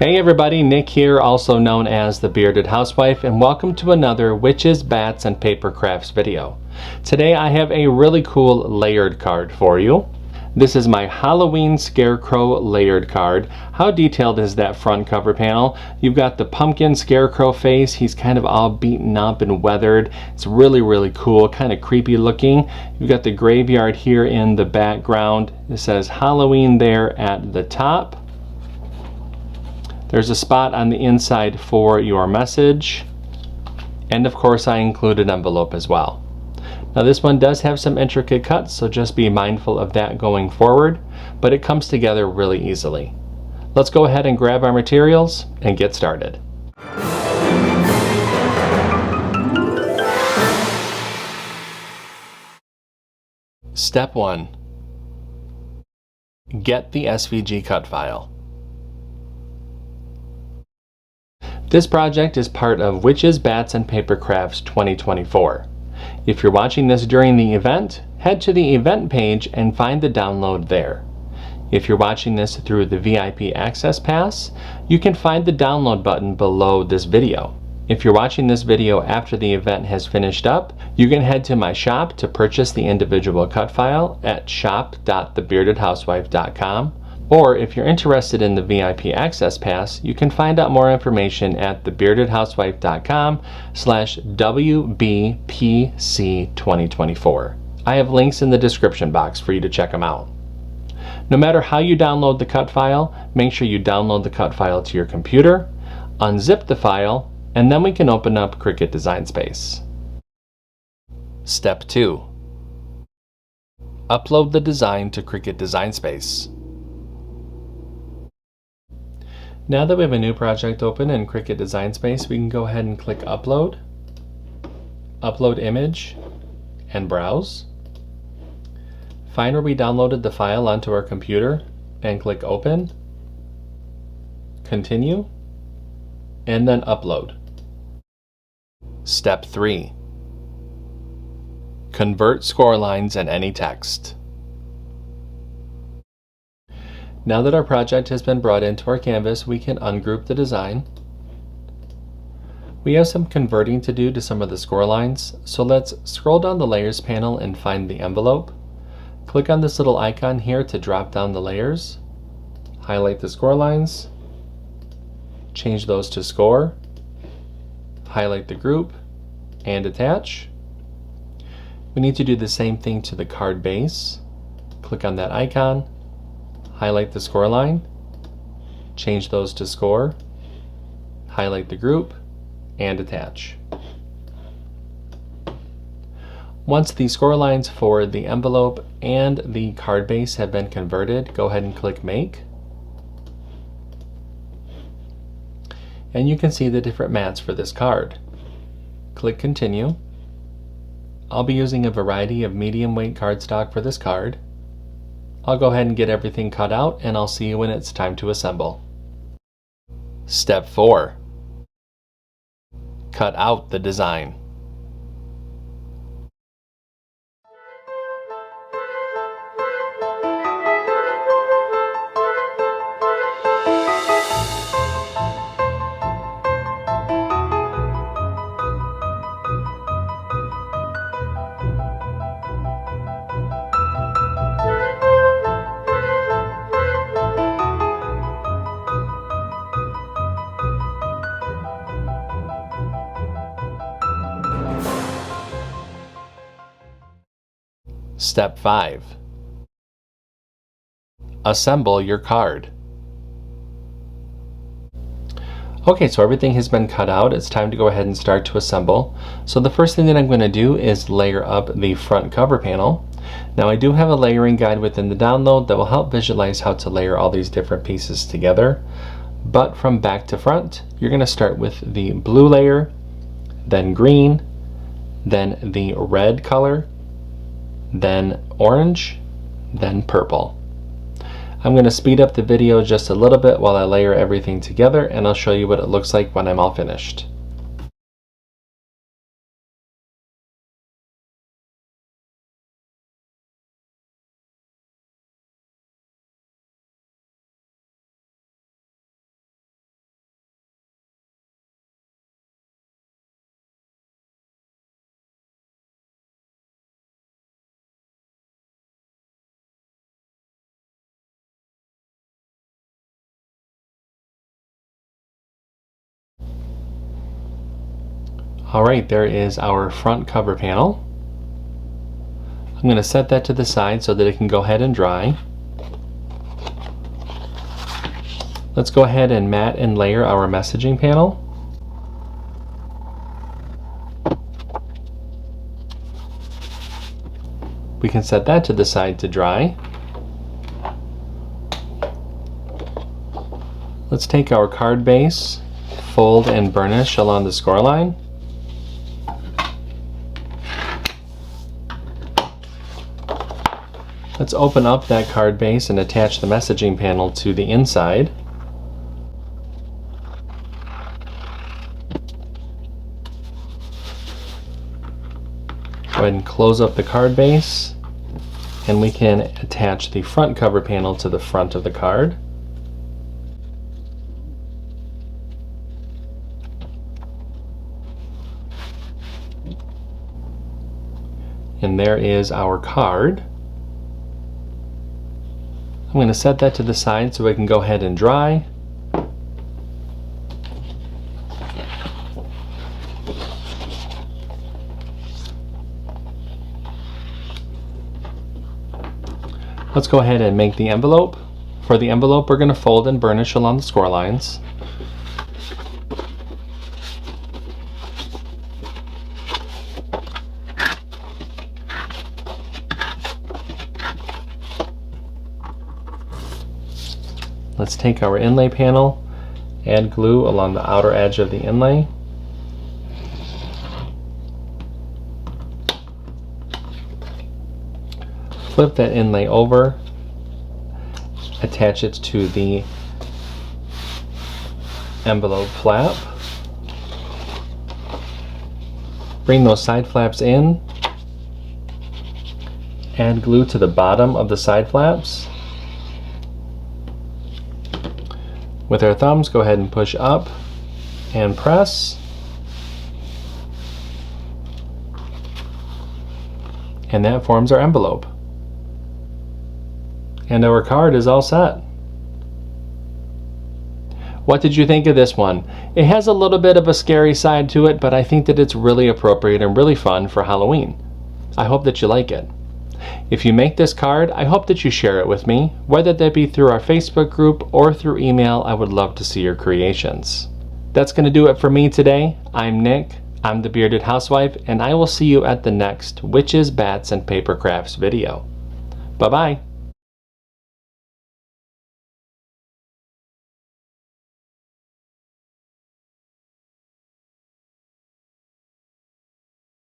Hey everybody, Nick here, also known as the Bearded Housewife, and welcome to another Witches, Bats, and Papercrafts video. Today I have a really cool layered card for you. This is my Halloween Scarecrow layered card. How detailed is that front cover panel? You've got the pumpkin Scarecrow face. He's kind of all beaten up and weathered. It's really cool, kind of creepy looking. You've got the graveyard here in the background. It says Halloween there at the top. There's a spot on the inside for your message. And of course I included an envelope as well. Now this one does have some intricate cuts, so just be mindful of that going forward, but it comes together really easily. Let's go ahead and grab our materials and get started. Step 1. Get the SVG cut file. This project is part of Witches, Bats, and Papercrafts 2024. If you're watching this during the event, head to the event page and find the download there. If you're watching this through the VIP Access Pass, you can find the download button below this video. If you're watching this video after the event has finished up, you can head to my shop to purchase the individual cut file at shop.thebeardedhousewife.com. Or if you're interested in the VIP Access Pass, you can find out more information at thebeardedhousewife.com/WBPC2024. I have links in the description box for you to check them out. No matter how you download the cut file, make sure you download the cut file to your computer, unzip the file, and then we can open up CRICUT Design Space. Step 2. Upload the design to CRICUT Design Space. Now that we have a new project open in CRICUT Design Space, we can go ahead and click Upload, Upload Image, and Browse. Find where we downloaded the file onto our computer and click Open, Continue, and then Upload. Step 3. Convert score lines and any text. Now that our project has been brought into our canvas, we can ungroup the design. We have some converting to do to some of the score lines, so let's scroll down the Layers panel and find the envelope. Click on this little icon here to drop down the layers. Highlight the score lines, change those to score, highlight the group, and attach. We need to do the same thing to the card base. Click on that icon, highlight the score line, change those to score, highlight the group, and attach. Once the score lines for the envelope and the card base have been converted, go ahead and click Make. And you can see the different mats for this card. Click Continue. I'll be using a variety of medium weight cardstock for this card. I'll go ahead and get everything cut out, and I'll see you when it's time to assemble. Step 4. Cut out the design. Step 5. Assemble your card. Okay, so everything has been cut out. It's time to go ahead and start to assemble. So the first thing that I'm going to do is layer up the front cover panel. Now I do have a layering guide within the download that will help visualize how to layer all these different pieces together. But from back to front, you're going to start with the blue layer, then green, then the red color, then orange, then purple. I'm going to speed up the video just a little bit while I layer everything together, and I'll show you what it looks like when I'm all finished. Alright, there is our front cover panel. I'm going to set that to the side so that it can go ahead and dry. Let's go ahead and mat and layer our messaging panel. We can set that to the side to dry. Let's take our card base, fold and burnish along the scoreline. Let's open up that card base and attach the messaging panel to the inside. Go ahead and close up the card base, and we can attach the front cover panel to the front of the card. And there is our card. I'm going to set that to the side so it can go ahead and dry. Let's go ahead and make the envelope. For the envelope, we're going to fold and burnish along the score lines. Let's take our inlay panel, add glue along the outer edge of the inlay. Flip that inlay over, attach it to the envelope flap. Bring those side flaps in, add glue to the bottom of the side flaps. With our thumbs, go ahead and push up and press. And that forms our envelope. And our card is all set. What did you think of this one? It has a little bit of a scary side to it, but I think that it's really appropriate and really fun for Halloween. I hope that you like it. If you make this card, I hope that you share it with me, whether that be through our Facebook group or through email. I would love to see your creations. That's going to do it for me today. I'm Nick, I'm the Bearded Housewife, and I will see you at the next Witches, Bats, and Papercrafts video. Bye-bye.